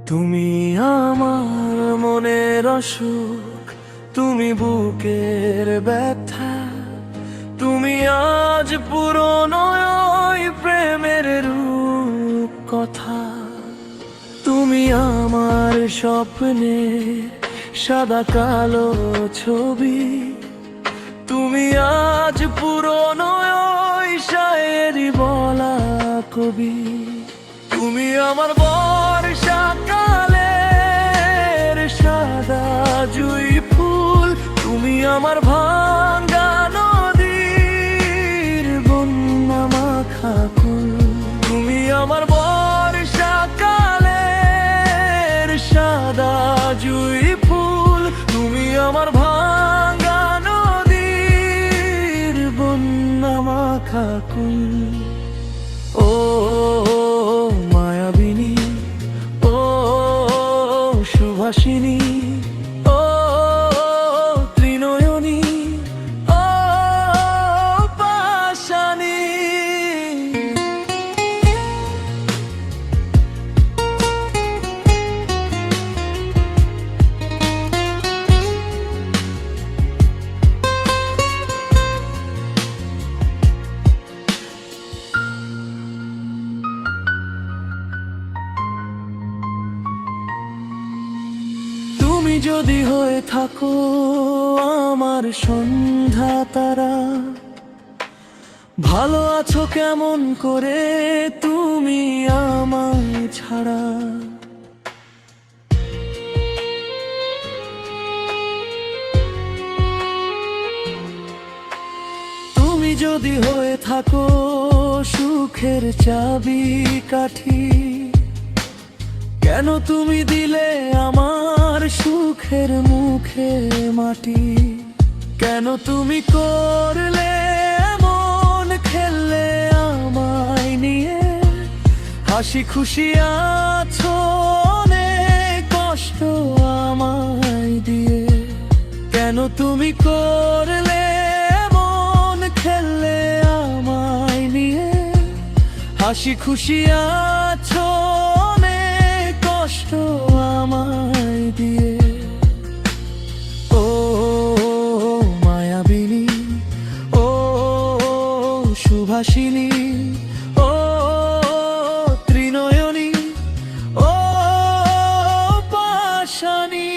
তুমি আমার মনের অসুখ, তুমি বুকের ব্যথা, তুমি আজ পুরনো ওই প্রেমের রূপ কথা। তুমি আমার স্বপ্নে সাদা কালো ছবি, তুমি আজ পুরনো ওই শায়েরি বলা কবি। তুমি আমার বর্ষাকালের সাদা জুঁই ফুল, তুমি আমার ভাঙা নদীর বন্যা মাখা কুল। তুমি আমার বর্ষাকালের সাদা জুঁই ফুল, তুমি আমার ভাঙা নদীর বন্যা মাখা কুল। ও মায়াবিনী, ও সুভাষিনী, ও ত্রিনয়নী, ও পাশানী। তুমি যদি হয়ে থাকো আমার সন্ধ্যা তারা, ভালো আছো কেমন করে তুমি আমায় ছাড়া। তুমি যদি হয়ে থাকো সুখের চাবি কাঠি, কেন তুমি দিলে আমার সুখের মুখে মাটি। কেন তুমি করলে এমন, খেললে আমায় নিয়ে, হাসি খুশি আছো অনেক কষ্ট আমায় দিয়ে। কেন তুমি করলে এমন, খেললে আমায় নিয়ে, হাসি খুশি আছো কষ্ট আমায় দিয়ে। ও মায়াবিনী, ও সুভাষিনী, ও ত্রিনয়নী, ও পাশানী।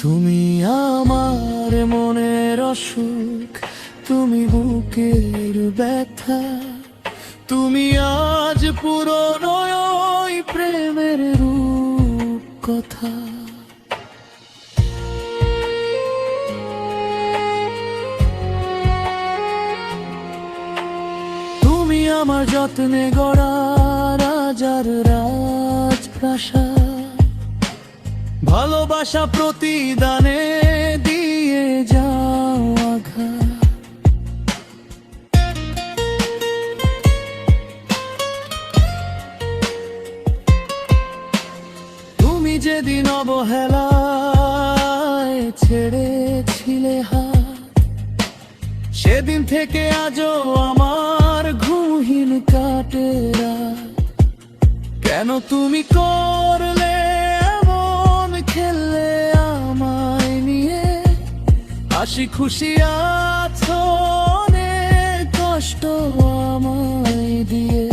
তুমি আমার মনের অসুখ, তুমি বুকের ব্যথা, তুমি আজ পুরনো ওই প্রেমের রূপ কথা। তুমি আমার যত্নে গড়া রাজার রাজপ্রাসাদ, ভালোবাসা প্রতিদানে দিয়ে যাও আঘাত। তুমি যেদিন অবহেলায় ছেড়েছিলে হাত, সেদিন থেকে আজও আমার ঘুমহীন কাটে রাত। কেন তুমি করলে খেললে আমায় নিয়ে, হাসি খুশি আছো অনেক কষ্ট আমায় দিয়ে।